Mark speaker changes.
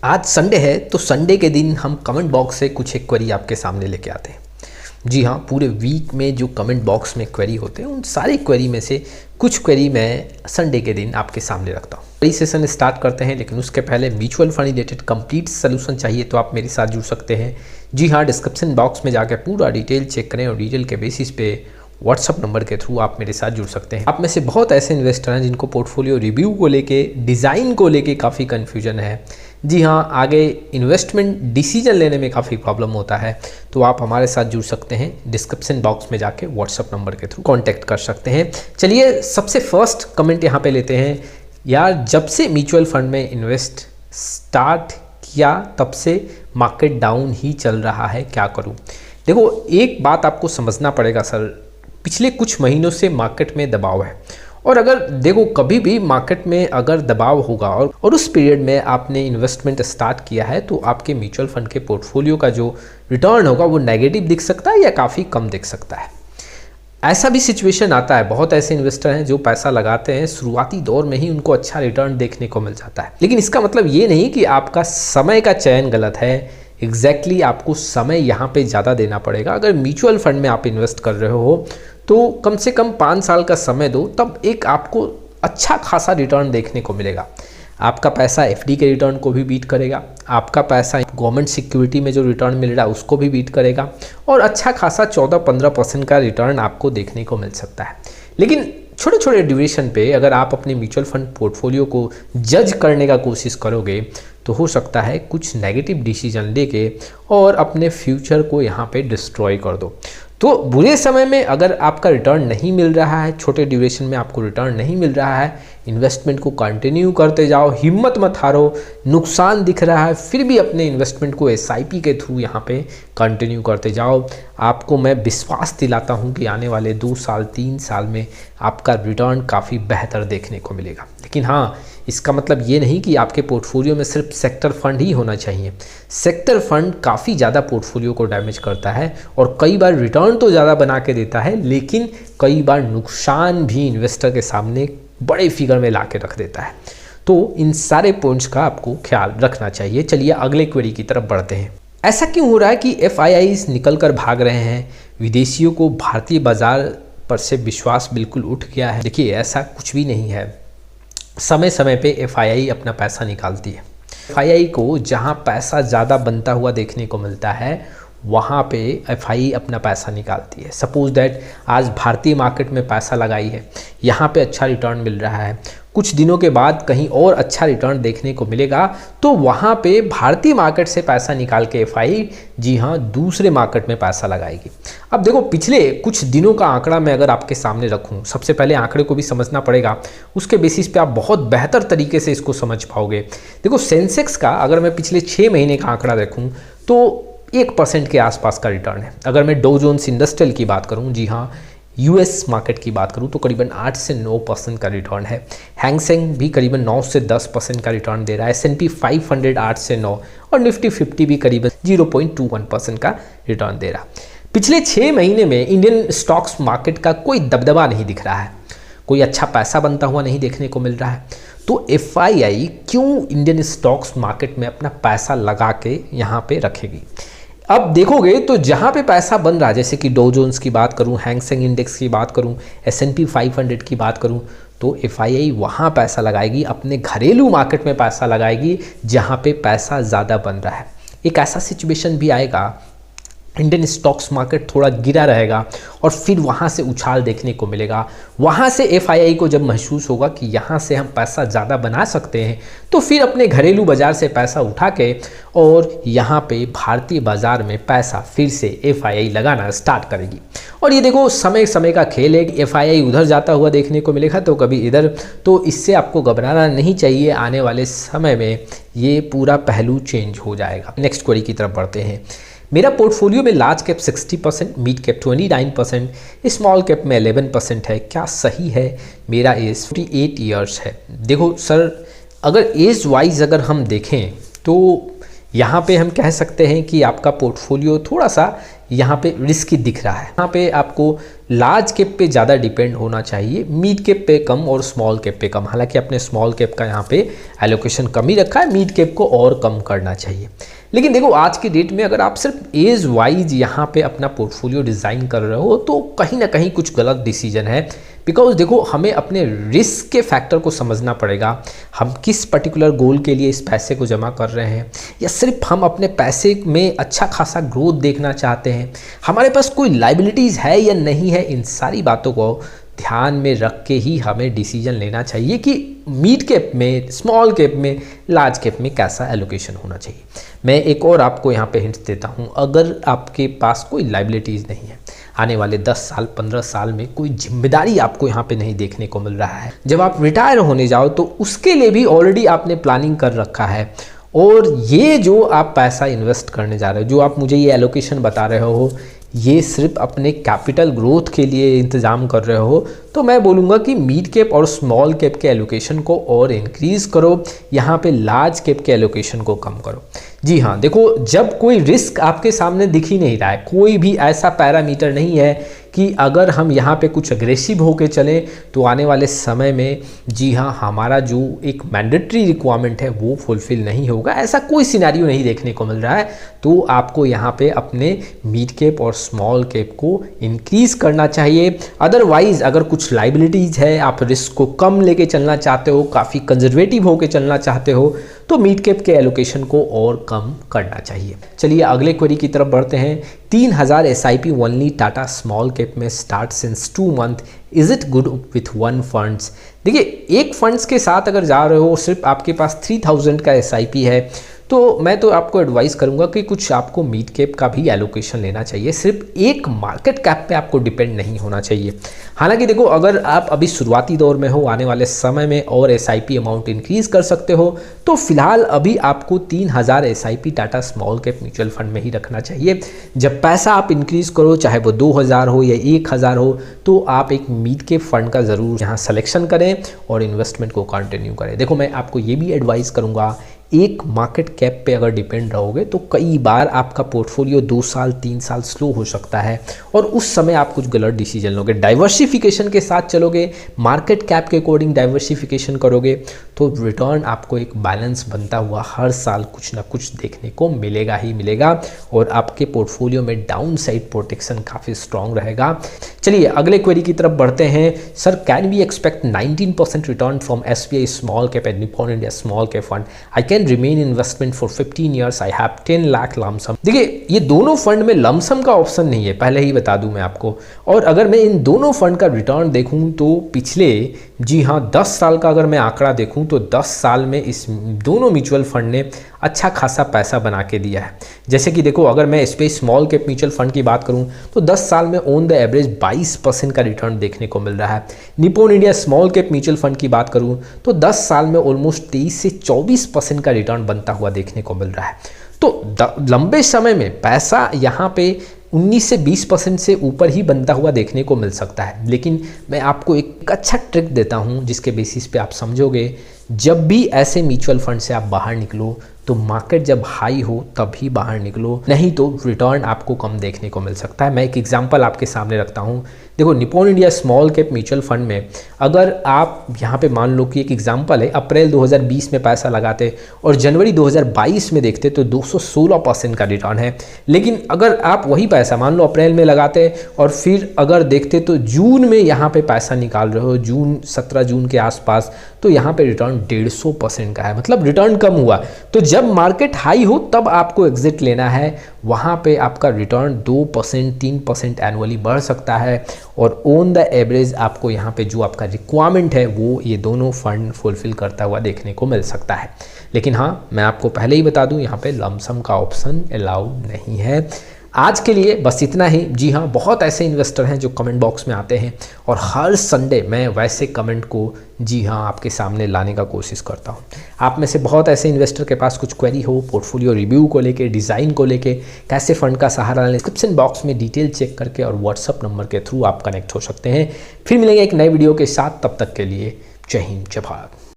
Speaker 1: आज संडे है तो संडे के दिन हम कमेंट बॉक्स से कुछ एक क्वेरी आपके सामने लेके आते हैं। जी हाँ, पूरे वीक में जो कमेंट बॉक्स में क्वेरी होते हैं उन सारी क्वेरी में से कुछ क्वेरी मैं संडे के दिन आपके सामने रखता हूँ। क्वेरी सेशन स्टार्ट करते हैं, लेकिन उसके पहले mutual fund related complete solution चाहिए तो आप मेरे साथ जुड़ सकते हैं। जी हाँ, डिस्क्रिप्शन बॉक्स में जाकर पूरा डिटेल चेक करें और डिटेल के बेसिस पे व्हाट्सअप नंबर के थ्रू आप मेरे साथ जुड़ सकते हैं। आप में से बहुत ऐसे इन्वेस्टर हैं जिनको पोर्टफोलियो रिव्यू को लेके, डिज़ाइन को लेके काफ़ी कन्फ्यूजन है। जी हाँ, आगे इन्वेस्टमेंट डिसीजन लेने में काफ़ी प्रॉब्लम होता है, तो आप हमारे साथ जुड़ सकते हैं। डिस्क्रिप्शन बॉक्स में जाके व्हाट्सअप नंबर के थ्रू कांटेक्ट कर सकते हैं। चलिए सबसे फर्स्ट कमेंट यहाँ पे लेते हैं। यार, जब से म्यूचुअल फंड में इन्वेस्ट स्टार्ट किया तब से मार्केट डाउन ही चल रहा है, क्या करूँ? देखो, एक बात आपको समझना पड़ेगा सर, पिछले कुछ महीनों से मार्केट में दबाव है, और अगर देखो कभी भी मार्केट में अगर दबाव होगा और उस पीरियड में आपने इन्वेस्टमेंट स्टार्ट किया है तो आपके म्यूचुअल फंड के पोर्टफोलियो का जो रिटर्न होगा वो नेगेटिव दिख सकता है या काफ़ी कम दिख सकता है। ऐसा भी सिचुएशन आता है, बहुत ऐसे इन्वेस्टर हैं जो पैसा लगाते हैं, शुरुआती दौर में ही उनको अच्छा रिटर्न देखने को मिल जाता है, लेकिन इसका मतलब ये नहीं कि आपका समय का चयन गलत है। एग्जैक्टली आपको समय यहाँ पे ज़्यादा देना पड़ेगा। अगर म्यूचुअल फंड में आप इन्वेस्ट कर रहे हो तो कम से कम 5 साल का समय दो, तब एक आपको अच्छा खासा रिटर्न देखने को मिलेगा। आपका पैसा एफडी के रिटर्न को भी बीट करेगा, आपका पैसा गवर्नमेंट सिक्योरिटी में जो रिटर्न मिल रहा है उसको भी बीट करेगा, और अच्छा खासा 14-15% का रिटर्न आपको देखने को मिल सकता है। लेकिन छोटे छोटे ड्यूरेशन पे अगर आप अपने म्यूचुअल फंड पोर्टफोलियो को जज करने का कोशिश करोगे तो हो सकता है कुछ नेगेटिव डिसीजन लेके और अपने फ्यूचर को यहाँ पे डिस्ट्रॉय कर दो। तो बुरे समय में अगर आपका रिटर्न नहीं मिल रहा है, छोटे ड्यूरेशन में आपको रिटर्न नहीं मिल रहा है, इन्वेस्टमेंट को कंटिन्यू करते जाओ, हिम्मत मत हारो। नुकसान दिख रहा है फिर भी अपने इन्वेस्टमेंट को एसआईपी के थ्रू यहाँ पे कंटिन्यू करते जाओ। आपको मैं विश्वास दिलाता हूँ कि आने वाले 2 साल 3 साल में आपका रिटर्न काफ़ी बेहतर देखने को मिलेगा। लेकिन हाँ, इसका मतलब ये नहीं कि आपके पोर्टफोलियो में सिर्फ सेक्टर फंड ही होना चाहिए। सेक्टर फंड काफ़ी ज़्यादा पोर्टफोलियो को डैमेज करता है और कई बार रिटर्न तो ज़्यादा बना के देता है, लेकिन कई बार नुकसान भी इन्वेस्टर के सामने बड़े फिगर में ला के रख देता है। तो इन सारे पॉइंट्स का आपको ख्याल रखना चाहिए। चलिए अगले क्वेरी की तरफ बढ़ते हैं। ऐसा क्यों हो रहा है कि एफआईआईज निकल कर भाग रहे हैं? विदेशियों को भारतीय बाजार पर से विश्वास बिल्कुल उठ गया है। देखिए, ऐसा कुछ भी नहीं है। समय समय पे एफआईआई अपना पैसा निकालती है। एफआईआई को जहाँ पैसा ज़्यादा बनता हुआ देखने को मिलता है वहाँ पे एफआईआई अपना पैसा निकालती है। सपोज दैट आज भारतीय मार्केट में पैसा लगाई है, यहाँ पे अच्छा रिटर्न मिल रहा है, कुछ दिनों के बाद कहीं और अच्छा रिटर्न देखने को मिलेगा तो वहाँ पे भारतीय मार्केट से पैसा निकाल के एफआईआई जी हाँ दूसरे मार्केट में पैसा लगाएगी। अब देखो, पिछले कुछ दिनों का आंकड़ा मैं अगर आपके सामने रखूँ, सबसे पहले आंकड़े को भी समझना पड़ेगा, उसके बेसिस पे आप बहुत बेहतर तरीके से इसको समझ पाओगे। देखो, सेंसेक्स का अगर मैं पिछले 6 महीने का आंकड़ा देखूँ तो 1% के आसपास का रिटर्न है। अगर मैं डॉ जोन्स इंडस्ट्रियल की बात करूं, जी हाँ यूएस मार्केट की बात करूं, तो करीबन 8 से 9% का रिटर्न है। हैंग सेंग भी करीबन 9 से 10% का रिटर्न दे रहा है। S&P 500 8 से 9 और निफ्टी 50 भी करीबन 0.21% का रिटर्न दे रहा है। पिछले 6 महीने में इंडियन स्टॉक्स मार्केट का कोई दबदबा नहीं दिख रहा है, कोई अच्छा पैसा बनता हुआ नहीं देखने को मिल रहा है। तो एफआईआई क्यों इंडियन स्टॉक्स मार्केट में अपना पैसा लगा के यहाँ पे रखेगी? अब देखोगे तो जहाँ पे पैसा बन रहा है, जैसे कि डॉ जोन्स की बात करूँ, हैंग सेंग इंडेक्स की बात करूँ, S&P 500 की बात करूँ, तो एफआईआई वहाँ पैसा लगाएगी, अपने घरेलू मार्केट में पैसा लगाएगी जहाँ पे पैसा ज़्यादा बन रहा है। एक ऐसा सिचुएशन भी आएगा, इंडियन स्टॉक्स मार्केट थोड़ा गिरा रहेगा और फिर वहाँ से उछाल देखने को मिलेगा। वहाँ से एफआईआई को जब महसूस होगा कि यहाँ से हम पैसा ज़्यादा बना सकते हैं, तो फिर अपने घरेलू बाज़ार से पैसा उठा के और यहाँ पे भारतीय बाज़ार में पैसा फिर से एफआईआई लगाना स्टार्ट करेगी। और ये देखो, समय समय का खेल है। एफआईआई उधर जाता हुआ देखने को मिलेगा तो कभी इधर, तो इससे आपको घबराना नहीं चाहिए। आने वाले समय में ये पूरा पहलू चेंज हो जाएगा। नेक्स्ट क्वेरी की तरफ बढ़ते हैं। मेरा पोर्टफोलियो में large cap 60%, mid cap 29%, small cap में 11% है, क्या सही है? मेरा एज 48 ईयर्स है। देखो सर, अगर एज वाइज अगर हम देखें तो यहाँ पे हम कह सकते हैं कि आपका पोर्टफोलियो थोड़ा सा यहाँ पे रिस्की दिख रहा है। यहाँ पे आपको लार्ज कैप पे ज़्यादा डिपेंड होना चाहिए, मिड कैप पे कम और स्मॉल कैप पे कम। हालांकि अपने स्मॉल कैप का यहाँ पे एलोकेशन कम ही रखा है, मिड कैप को और कम करना चाहिए। लेकिन देखो आज के डेट में अगर आप सिर्फ एज वाइज यहाँ पे अपना पोर्टफोलियो डिज़ाइन कर रहे हो तो कहीं ना कहीं कुछ गलत डिसीजन है। बिकॉज देखो हमें अपने रिस्क के फैक्टर को समझना पड़ेगा, हम किस पर्टिकुलर गोल के लिए इस पैसे को जमा कर रहे हैं, या सिर्फ हम अपने पैसे में अच्छा खासा ग्रोथ देखना चाहते हैं, हमारे पास कोई लाइबिलिटीज़ है या नहीं है। इन सारी बातों को ध्यान में रख के ही हमें डिसीजन लेना चाहिए कि मिड कैप में, स्मॉल कैप में, लार्ज कैप में कैसा एलोकेशन होना चाहिए। मैं एक और आपको यहाँ पे हिंट देता हूँ, अगर आपके पास कोई लाइबिलिटीज़ नहीं है, आने वाले 10 साल 15 साल में कोई जिम्मेदारी आपको यहाँ पे नहीं देखने को मिल रहा है, जब आप रिटायर होने जाओ तो उसके लिए भी ऑलरेडी आपने प्लानिंग कर रखा है, और ये जो आप पैसा इन्वेस्ट करने जा रहे हो, जो आप मुझे ये एलोकेशन बता रहे हो, ये सिर्फ अपने कैपिटल ग्रोथ के लिए इंतज़ाम कर रहे हो, तो मैं बोलूँगा कि मिड कैप और स्मॉल कैप के एलोकेशन को और इंक्रीज़ करो, यहाँ पे लार्ज कैप के एलोकेशन को कम करो। जी हाँ, देखो जब कोई रिस्क आपके सामने दिख ही नहीं रहा है, कोई भी ऐसा पैरामीटर नहीं है कि अगर हम यहाँ पे कुछ अग्रेसिव होके चलें तो आने वाले समय में जी हाँ हमारा जो एक मैंडेटरी रिक्वायरमेंट है वो फुलफिल नहीं होगा, ऐसा कोई सिनेरियो नहीं देखने को मिल रहा है, तो आपको यहाँ पे अपने मिड कैप और स्मॉल कैप को इंक्रीज़ करना चाहिए। अदरवाइज अगर कुछ लाइबिलिटीज़ है, आप रिस्क को कम लेके चलना चाहते हो, काफ़ी कंजर्वेटिव होके चलना चाहते हो, तो मिड कैप के एलोकेशन को और कम करना चाहिए। चलिए अगले क्वेरी की तरफ बढ़ते हैं। 3000 SIP only Tata small cap में start since 2 month, is it good with 1 funds. देखिए एक फंड्स के साथ अगर जा रहे हो, सिर्फ आपके पास 3000 का SIP है, तो मैं तो आपको एडवाइस करूंगा कि कुछ आपको मिड कैप का भी एलोकेशन लेना चाहिए, सिर्फ एक मार्केट कैप पे आपको डिपेंड नहीं होना चाहिए। हालांकि देखो अगर आप अभी शुरुआती दौर में हो, आने वाले समय में और SIP अमाउंट इंक्रीज कर सकते हो, तो फिलहाल अभी आपको 3000 SIP Tata small cap mutual fund में ही रखना चाहिए। जब पैसा आप इंक्रीज करो, चाहे वो 2000 हो या 1000 हो, तो आप एक मिड कैप फंड का ज़रूर यहाँ सिलेक्शन करें और इन्वेस्टमेंट को कंटिन्यू करें। देखो मैं आपको ये भी एडवाइस करूँगा, एक मार्केट कैप पे अगर डिपेंड रहोगे तो कई बार आपका पोर्टफोलियो 2 साल 3 साल स्लो हो सकता है और उस समय आप कुछ गलत डिसीजन लोगे। डाइवर्सिफिकेशन के साथ चलोगे, मार्केट कैप के अकॉर्डिंग डाइवर्सिफिकेशन करोगे, तो रिटर्न आपको एक बैलेंस बनता हुआ हर साल कुछ ना कुछ देखने को मिलेगा ही मिलेगा, और आपके पोर्टफोलियो में डाउन साइड प्रोटेक्शन काफ़ी स्ट्रॉन्ग रहेगा। चलिए अगले क्वेरी की तरफ बढ़ते हैं। Sir can we expect 19% return from SBI small cap and Nippon India small cap fund? I can remain investment for 15 years, I have 10 lakh lump sum. देखिए ये दोनों फंड में लमसम का ऑप्शन नहीं है, पहले ही बता दूं मैं आपको। और अगर मैं इन दोनों फंड का रिटर्न देखूं तो पिछले जी हाँ 10 साल का अगर मैं आंकड़ा देखूं तो 10 साल में इस दोनों म्यूचुअल फंड ने अच्छा खासा पैसा बना के दिया है। जैसे कि देखो अगर मैं SBI small cap mutual fund की बात करूं तो 10 साल में ऑन द एवरेज 22% का रिटर्न देखने को मिल रहा है। Nippon India small cap mutual fund की बात करूं तो 10 साल में ऑलमोस्ट 23 से 24% का रिटर्न बनता हुआ देखने को मिल रहा है। तो लंबे समय में पैसा यहाँ पे 19 से 20% से ऊपर ही बनता हुआ देखने को मिल सकता है। लेकिन मैं आपको एक अच्छा ट्रिक देता हूँ जिसके बेसिस पे आप समझोगे, जब भी ऐसे म्यूचुअल फंड से आप बाहर निकलो तो मार्केट जब हाई हो तभी बाहर निकलो, नहीं तो रिटर्न आपको कम देखने को मिल सकता है। मैं एक एग्जांपल आपके सामने रखता हूँ। देखो Nippon India small cap mutual fund में अगर आप यहाँ पे मान लो कि एक एग्जांपल है, अप्रैल 2020 में पैसा लगाते और जनवरी 2022 में देखते तो 216% का रिटर्न है। लेकिन अगर आप वही पैसा मान लो अप्रैल में लगाते और फिर अगर देखते तो जून में यहाँ पे पैसा निकाल रहे हो, जून 17 जून के आसपास, तो यहाँ पे रिटर्न 150% का है, मतलब रिटर्न कम हुआ। तो जब मार्केट हाई हो तब आपको एग्जिट लेना है, वहाँ पे आपका रिटर्न 2% 3% एनुअली बढ़ सकता है, और ऑन द एवरेज आपको यहाँ पे जो आपका रिक्वायरमेंट है वो ये दोनों फंड फुलफिल करता हुआ देखने को मिल सकता है। लेकिन हाँ मैं आपको पहले ही बता दूँ, यहाँ पे लमसम का ऑप्शन अलाउ नहीं है। आज के लिए बस इतना ही। जी हाँ, बहुत ऐसे इन्वेस्टर हैं जो कमेंट बॉक्स में आते हैं और हर संडे मैं वैसे कमेंट को जी हाँ आपके सामने लाने का कोशिश करता हूँ। आप में से बहुत ऐसे इन्वेस्टर के पास कुछ क्वेरी हो पोर्टफोलियो रिव्यू को लेके, डिज़ाइन को लेके, कैसे फंड का सहारा लें, डिस्क्रिप्शन बॉक्स में डिटेल चेक करके और व्हाट्सअप नंबर के थ्रू आप कनेक्ट हो सकते हैं। फिर मिलेंगे एक नए वीडियो के साथ, तब तक के लिए जय हिंद जय भारत।